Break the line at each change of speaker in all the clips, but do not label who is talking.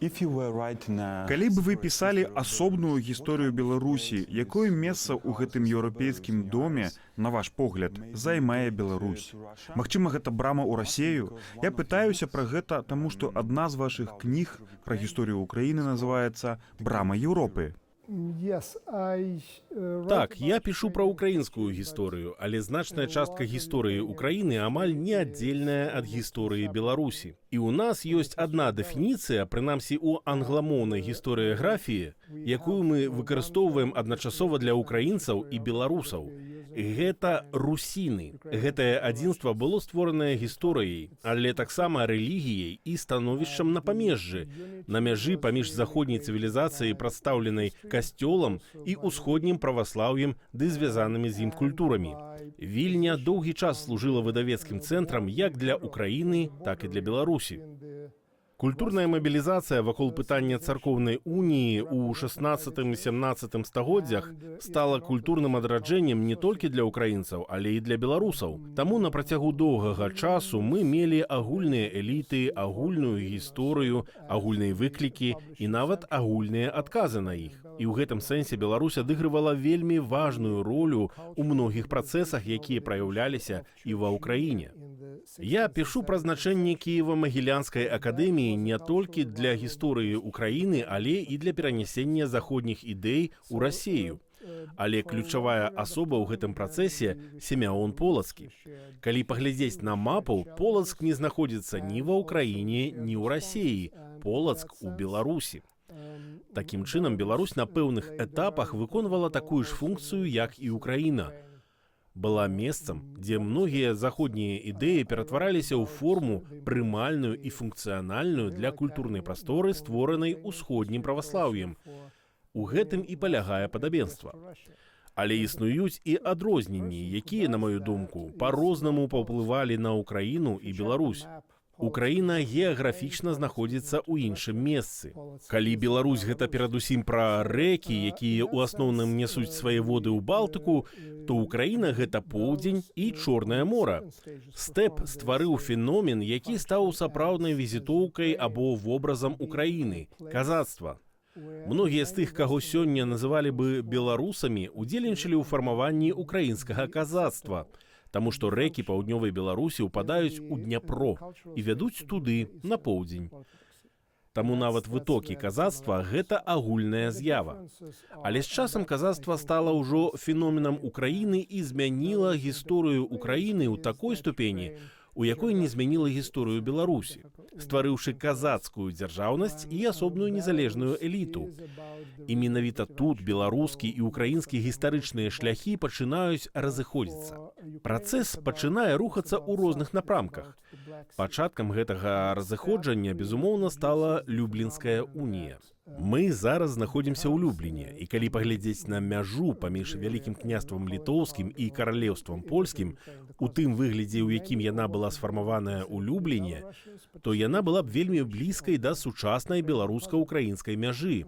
Калі б вы пісалі асобную гісторыю Беларусі, якое месца ў гэтым еўрапейскім доме, на ваш погляд, займае Беларусь? Магчыма, гэта брама ў Расею? Я пытаюся пра гэта, таму што адна з вашых кніг пра гісторыю Украіны называецца «Брама Еўропы».
Так, я пишу про украинскую гісторыю, але значная частка гісторыі Украіны амаль неаддзельная ад гісторыі Беларусі. І ў нас ёсць адна дэфініцыя, прынамсі ў англамоўнай гістарыяграфіі, якую мы выкарыстоўваем адначасова для украінцаў і беларусаў. Гэта русіны. Гэтае адзінства было створанае гісторыяй, але таксама рэлігіяй і становішчам на памежжы, на мяжы паміж заходняй цывілізацыяй, прадстаўленай касцёлам, і ўсходнім праваслаўем ды звязанымі з ім культурамі. Вільня доўгі час служыла выдавецкім цэнтрам як для Украіны, так і для Беларусі. Культурная мабілізацыя вакол пытання царкоўнай уніі ў 16-17 стагоддзях стала культурным адраджэннем не толькі для украінцаў, але і для беларусаў. Таму на працягу доўгага часу мы мелі агульныя эліты, агульную гісторыю, агульныя выклікі і нават агульныя адказы на іх. І ў гэтым сэнсе Беларусь адыгрывала вельмі важную ролю ў многіх працэсах, якія праяўляліся і ва ўкраіне. Я пишу пра значэнне Кіева-Магілянскай акадэміі не толькі для гісторыі Украіны, але і для перанясення заходніх ідэй у Расею. Але ключавая асоба ў гэтым працэсе – Семён Полацкі. Калі паглядзець на мапу, Полацк не знаходзіцца ні ва ўкраіне, ні ў Расеі. Полацк у Беларусі. Такім чынам, Беларусь на пэўных этапах выконвала такую ж функцыю, як і Украіна. Была месцам, дзе многія заходнія ідэі ператвараліся ў форму прымальную і функцыянальную для культурнай прасторы, створанай усходнім праваслаўем. У гэтым і палягае падабенства. Але існуюць і адрозненні, якія, на маю думку, па-рознаму паўплывалі на Украіну і Беларусь. Украіна геаграфічна знаходзіцца ў іншым месцы. Калі Беларусь гэта перадусім пра рэкі, якія ў асноўным нясуць свае воды ў Балтыку, то Украіна гэта поўдзень і Чорнае мора. Стэп стварыў феномен, які стаў сапраўднай візітоўкай або вобразам Украіны – казацтва. Многія з тых, каго сёння называлі бы беларусамі, удзельнічалі ў фармаванні украінскага казацтва, таму што рэкі паўднёвай Беларусі ўпадаюць у Дняпро і вядуць туды, на поўдзень. Таму нават вытокі казацтва – гэта агульная з'ява. Але з часам казацтва стала ўжо феноменам Украіны і змяніла гісторыю Украіны ў такой ступені, у якой не змяніла гісторыю Беларусі, стварыўшы казацкую дзяржаўнасць і асобную незалежную эліту. І менавіта тут беларускі і украінскі гістарычныя шляхі пачынаюць разыходзіцца. Працэс пачынае рухацца ў розных напрамках. Пачаткам гэтага разыходжання, безумоўна, стала Люблінская унія. Мы зараз знаходзімся ў Любліне, і калі паглядзець на мяжу паміж Вялікім княствам літоўскім і каралеўствам польскім, у тым выглядзе, у якім яна была сфармаваная ў Любліне, то яна была б вельмі блізкай да сучаснай беларуска-украінскай мяжы.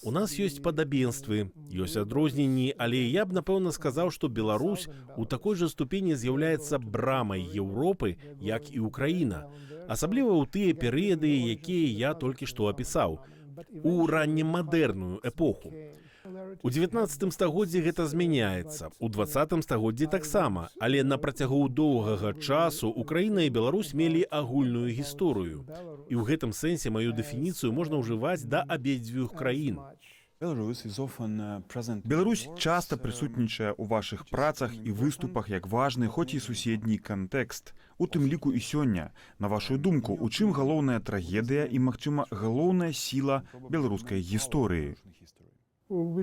У нас ёсць падабенствы, ёсць адрозненні, але я б, напэўна, сказаў, што Беларусь у такой жа ступені з'яўляецца брамай Еўропы, як і Украіна, асабліва ў тыя перыяды, якія я толькі што апісаў, у раннемадэрную эпоху. У 19 стагоддзі гэта змяняецца, у 20 стагоддзі таксама, але на працягу доўгага часу Украіна і Беларусь мелі агульную гісторыю. І ў гэтым сэнсе маю дэфініцыю можна ўжываць да абедзвюх краін.
Беларусь часта прысутнічае ў вашых працах і выступах як важны, хоць і суседні кантэкст. У тым ліку і сёння. На вашу думку, у чым галоўная трагедыя і, магчыма, галоўная сіла беларускай гісторыі?
Мы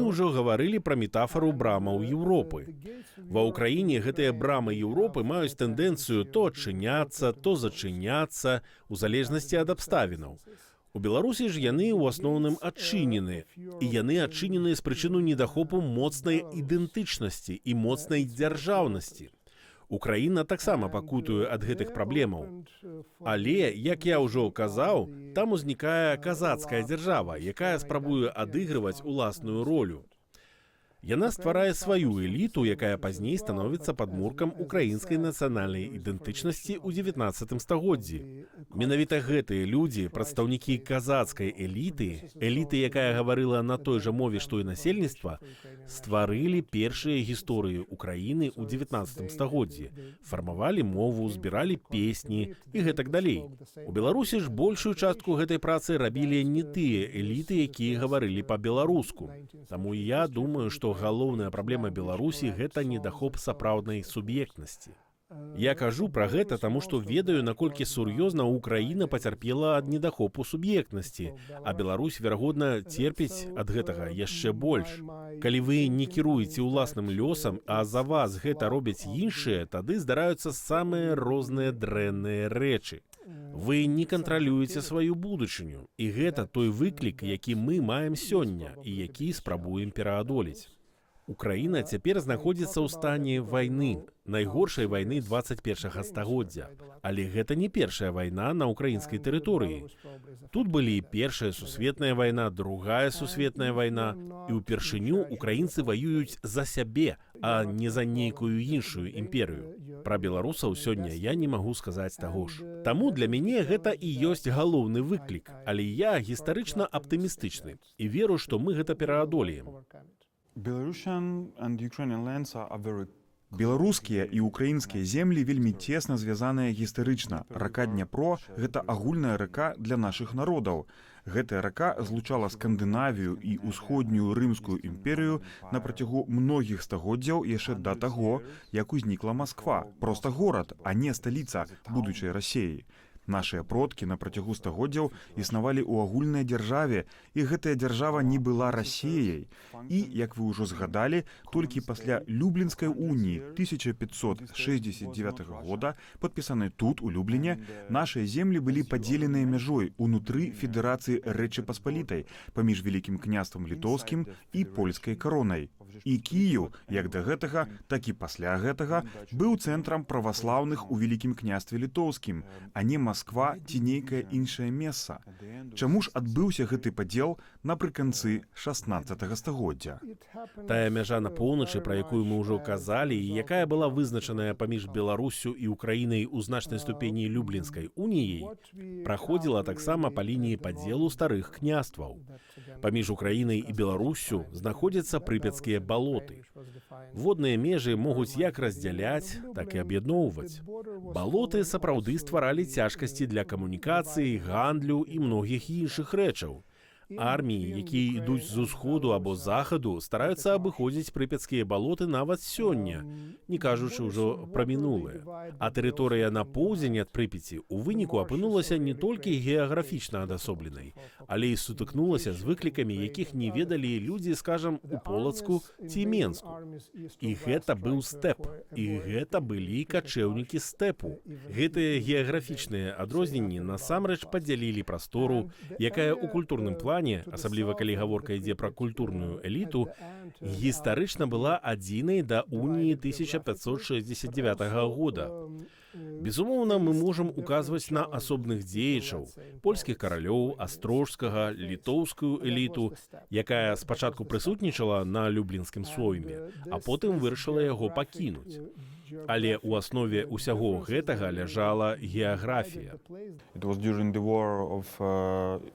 ўжо гаварылі пра метафару брамаў Еўропы. Ва ўкраіне гэтыя брамы Еўропы маюць тэндэнцыю то адчыняцца, то зачыняцца, у залежнасці ад абставінаў. У Беларусі ж яны ў асноўным адчынены, і яны адчынены з прычыну недахопу моцнай ідэнтычнасці і моцнай дзяржаўнасці. Украіна таксама пакутуе ад гэтых праблемаў. Але, як я ўжо казаў, там узнікае казацкая дзяржава, якая спрабуе адыгрываць уласную ролю. Яна стварае сваю эліту, якая пазней становіцца падмуркам украінскай нацыянальнай ідэнтычнасці ў 19 стагоддзі. Менавіта гэтыя людзі, прадстаўнікі казацкай эліты, якая гаварыла на той жа мове, што і насельніцтва, стварылі першыя гісторыі Украіны ў 19 стагоддзі, фармавалі мову, збіралі песні і гэтак далей. У Беларусі ж большую частку гэтай працы рабілі не тыя эліты, якія гаварылі па-беларуску. Таму я думаю, што галоўная праблема Беларусі — гэта недахоп сапраўднай суб'ектнасці. Я кажу пра гэта, таму што ведаю, наколькі сур'ёзна Украіна пацярпела ад недахопу суб'ектнасці, а Беларусь, верагодна, церпіць ад гэтага яшчэ больш. Калі вы не кіруеце ўласным лёсам, а за вас гэта робяць іншыя, тады здараюцца самыя розныя дрэнныя рэчы. Вы не кантралюеце сваю будучыню, і гэта той выклік, які мы маем сёння і які спрабуем пераадолець. Украіна цяпер знаходзіцца ў стане вайны, найгоршай вайны 21 стагоддзя. Але гэта не першая вайна на ўкраінскай тэрыторыі. Тут былі Першая сусветная вайна, Другая сусветная вайна, і ўпершыню украінцы ваююць за сябе, а не за нейкую іншую імперыю. Пра беларусаў сёння я не магу сказаць таго ж. Таму для мяне гэта і ёсць галоўны выклік, але я гістарычна аптымістычны і веру, што мы гэта пераадолеем.
Беларускія і украінскія землі вельмі цесна звязаныя гістарычна. Рака Дняпро — гэта агульная рака для нашых народаў. Гэтая рака злучала Скандынавію і ўсходнюю рымскую імперыю на працягу многіх стагоддзяў яшчэ да таго, як узнікла Масква. Проста горад, а не сталіца будучай Расіі. Нашыя продкі на працягу стагоддзяў існавалі ў агульнай дзяржаве, і гэтая дзяржава не была Расіяй. І, як вы ўжо згадалі, толькі пасля Люблінскай уніі 1569 года, падпісанай тут, у Любліне, нашыя землі былі падзеленыя мяжой унутры Федэрацыі Рэчы Паспалітай паміж Вялікім княствам літоўскім і польскай каронай. І Кіеў, як да гэтага, так і пасля гэтага, быў цэнтрам праваслаўных у Вялікім княстве літоўскім, а не Масква ці нейкае іншае месца. Чаму ж адбыўся гэты падзел напрыканцы 16 стагоддзя?
Тая мяжа на поўначы, пра якую мы ўжо казалі, і якая была вызначаная паміж Беларуссю і Украінай у значнай ступені Люблінскай уніяй, праходзіла таксама па лініі падзелу старых княстваў. Паміж Украінай і Беларуссю знаходзяцца прыпяцкія балоты. Водныя межы могуць як раздзяляць, так і аб'ядноўваць. Балоты сапраўды стваралі цяжкасці для камунікацыі, гандлю і многіх іншых рэчаў. Арміі, якія ідуць з усходу або захаду, стараюцца абыходзіць прыпяцкія балоты нават сёння, не кажучы ўжо пра мінулае. А тэрыторыя на поўдзень ад Прыпяці ў выніку апынулася не толькі геаграфічна адасобленай, але і сутыкнулася з выклікамі, якіх не ведалі людзі, скажам, у Полацку ці Менску. І гэта быў стэп, і гэта былі качэўнікі стэпу. Гэтыя геаграфічныя адрозненні насамрэч падзялілі прастору, якая ў культурным плане, асабліва калі гаворка ідзе пра культурную эліту, гістарычна была адзінай да уніі 1569 года. Безумоўна, мы можам указваць на асобных дзеячаў, польскіх каралёў, астрожскага, літоўскую эліту, якая спачатку прысутнічала на люблінскім сойме, а потым вырашыла яго пакінуць. Але ў аснове ўсяго гэтага ляжала геаграфія.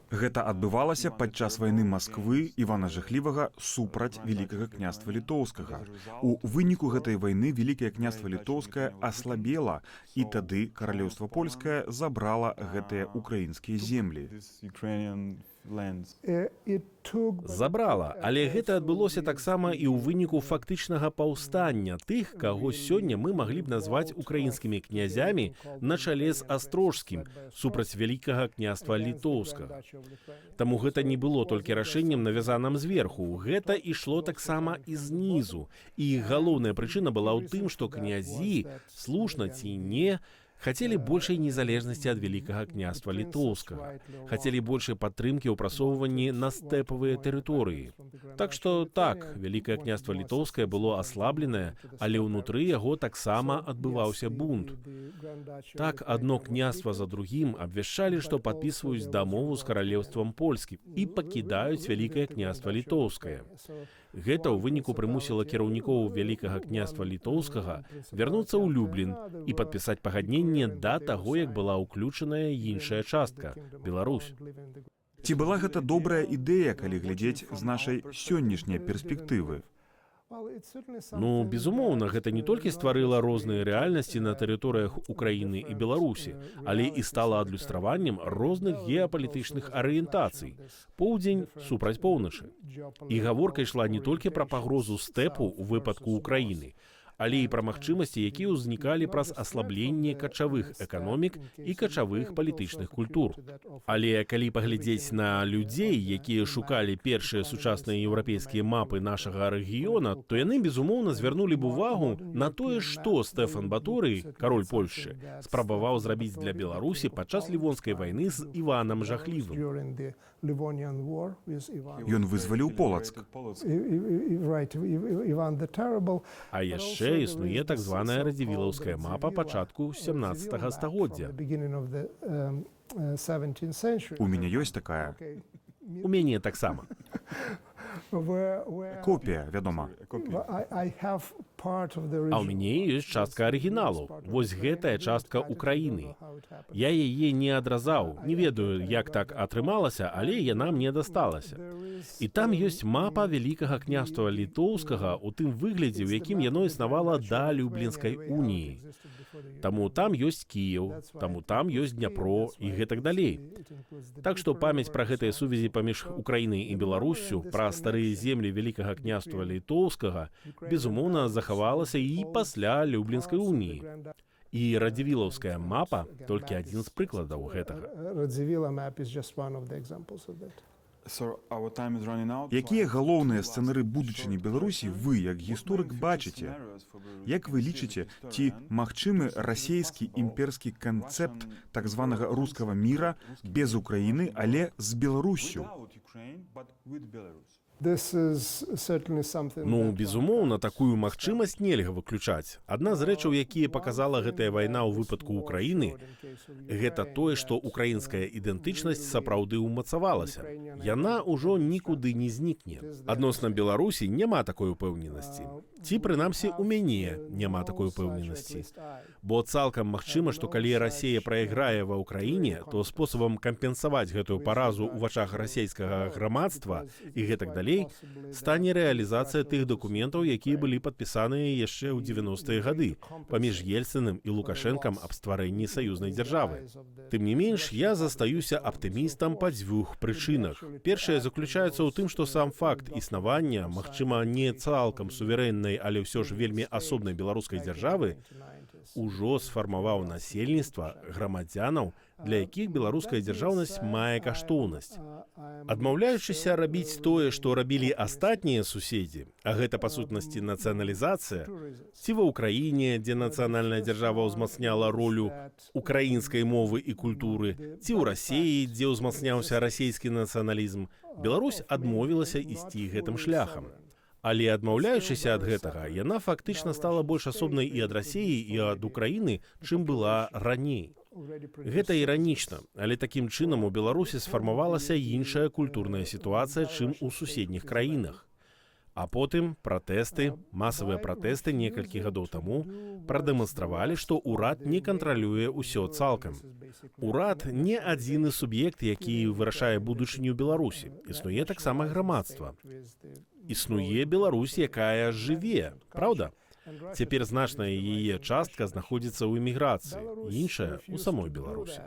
Гэта адбывалася падчас вайны Масквы Івана Жахлівага супраць Вялікага княства літоўскага. У выніку гэтай вайны Вялікае княства літоўскае аслабела, і тады каралеўства польскае забрала гэтыя украінскія землі.
Забрала, але гэта адбылося таксама і ў выніку фактычнага паўстання тых, каго сёння мы маглі б назваць украінскімі князямі на чале з Астрожскім супраць Вялікага княства літоўскага. Таму гэта не было толькі рашэннем навязаным зверху, гэта ішло таксама і знізу. І галоўная прычына была ў тым, што князі, слушна ці не, Хотели большей незалежнасці ад Вялікага княства Літоўскага, хотели большай падтрымкі ў прасоўванні на стэпавыя тэрыторыі. Так што так, Вялікае княства Літоўскае было аслабленае, але ўнутры яго таксама адбываўся бунт. Так адно княства за другім абвяшчалі, што падпісваюць дамову з каралеўствам польскім і пакідаюць Вялікае княства Літоўскае. Гэта ў выніку прымусіла кіраўнікоў Вялікага княства Літоўскага вярнуцца ў Люблін і падпісаць пагадненне да таго, як была ўключаная іншая частка – Беларусь.
Ці была гэта добрая ідэя, калі глядзець з нашай сённяшняй перспектывы?
Ну, безумоўна, гэта не толькі стварыла розныя рэальнасці на тэрыторыях Украіны і Беларусі, але і стала адлюстраваннем розных геапалітычных арыентацый. Поўдзень супраць поўначы. І гаворка ішла не толькі пра пагрозу стэпу ў выпадку Украіны, але і пра магчымасці, якія ўзнікалі праз аслабленне качавых эканомік і качавых палітычных культур. Але калі паглядзець на людзей, якія шукалі першыя сучасныя еўрапейскія мапы нашага рэгіёна, то яны, безумоўна, звярнулі б увагу на тое, што Стэфан Баторый, кароль Польшчы, спрабаваў зрабіць для Беларусі падчас Лівонскай вайны з Іванам Жахлівым.
Ён вызваліў Полацк.
А яшчэ існуе так званая радзівілаўская мапа пачатку 17 стагоддзя.
У мяне ёсць такая.
У мяне таксама.
Копія, вядома.
А ў мяне ёсць частка арыгіналу. Вось гэтая частка Украіны. Я яе не адразаў. Не ведаю, як так атрымалася, але яна мне дасталася. І там ёсць мапа Вялікага княства Літоўскага ў тым выглядзе, у якім яно існавала да Люблінскай уніі. Таму там ёсць Кіеў, таму там ёсць Дняпро і гэтак далей. Так што памяць пра гэтыя сувязі паміж Украінай і Беларуссю, пра старыя землі Вялікага княства Літоўскага, безумоўна, захавалася і пасля Люблінскай уніі. І радзівілаўская мапа толькі адзін з прыкладаў гэтага.
Якія галоўныя сцэнары будучыні Беларусі вы, як гісторык, бачыце? Як вы лічыце, ці магчымы расейскі імперскі канцэпт так званага рускага міра без Украіны, але з Беларуссю?
Ну, безумоўна, такую магчымасць нельга выключаць. Адна з рэчаў, якія паказала гэтая вайна ў выпадку Украіны, гэта тое, што украінская ідэнтычнасць сапраўды ўмацавалася. Яна ўжо нікуды не знікне. Адносна Беларусі няма такой упэўненасці. Ці, прынамсі, у мяне няма такой упэўненасці. Бо цалкам магчыма, што калі Расія прайграе ва ўкраіне, то спосабам кампенсаваць гэтую паразу ў вачах расейскага грамадства і гэтак далей стане рэалізацыя тых дакументаў, якія былі падпісаныя яшчэ ў 90-е гады паміж Ельцыным і Лукашэнкам аб стварэнні саюзнай дзяржавы. Тым не менш, я застаюся аптымістам па дзвюх прычынах. Першая заключаецца ў тым, што сам факт існавання, магчыма, не цалкам суверэннай, але ўсё ж вельмі асобнай беларускай дзяржавы, ужо сфармаваў насельніцтва грамадзянаў, для якіх беларуская дзяржаўнасць мае каштоўнасць. Адмаўляючыся рабіць тое, што рабілі астатнія суседзі, а гэта, па сутнасці, нацыяналізацыя, ці ва ўкраіне, дзе нацыянальная дзяржава ўзмацняла ролю украінскай мовы і культуры, ці ў Расіі, дзе ўзмацняўся расійскі нацыяналізм, Беларусь адмовілася ісці гэтым шляхам. Але адмаўляючыся ад гэтага, яна фактычна стала больш асобнай і ад Расіі, і ад Украіны, чым была раней. Гэта іранічна, але такім чынам у Беларусі сфармавалася іншая культурная сітуацыя, чым у суседніх краінах. А потым пратэсты, масавыя пратэсты некалькі гадоў таму прадэманстравалі, што ўрад не кантралюе ўсё цалкам. Урад не адзіны суб'ект, які вырашае будучыню Беларусі. Існуе таксама грамадства. Існуе Беларусь, якая жыве, праўда? Цяпер значная яе частка знаходзіцца ў эміграцыі, іншая ў самой Беларусі.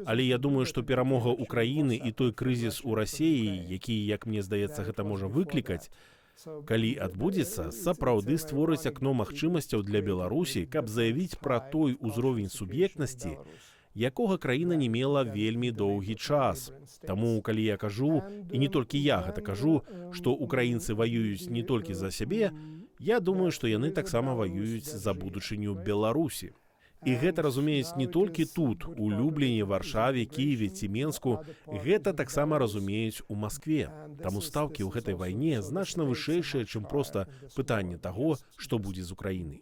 Але я думаю, што перамога Украіны і той крызіс у Расіі, які, як мне здаецца, гэта можа выклікаць, калі адбудзецца, сапраўды створыць акно магчымасцяў для Беларусі, каб заявіць пра той узровень суб'ектнасці, якога краіна не мела вельмі доўгі час. Таму, калі я кажу, і не толькі я гэта кажу, што украінцы ваююць не толькі за сябе, я думаю, што яны таксама ваююць за будучыню Беларусі. І гэта разумеюць не толькі тут, у Любліне, Варшаве, Кіеве ці Менску, гэта таксама разумеюць у Маскве. Таму стаўкі ў гэтай вайне значна вышэйшыя, чым проста пытанне таго, што будзе з Украінай.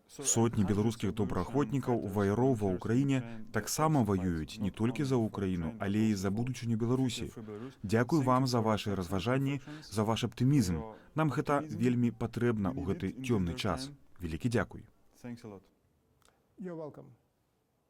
Сотні беларускіх добраахвотнікаў ваяроў ва ўкраіне таксама ваююць не толькі за ўкраіну, але і за будучыню Беларусі. Дзякуй вам за вашы разважанні, за ваш аптымізм. Нам гэта вельмі патрэбна ў гэты цёмны час. Вялікі дзякуй.
You're welcome.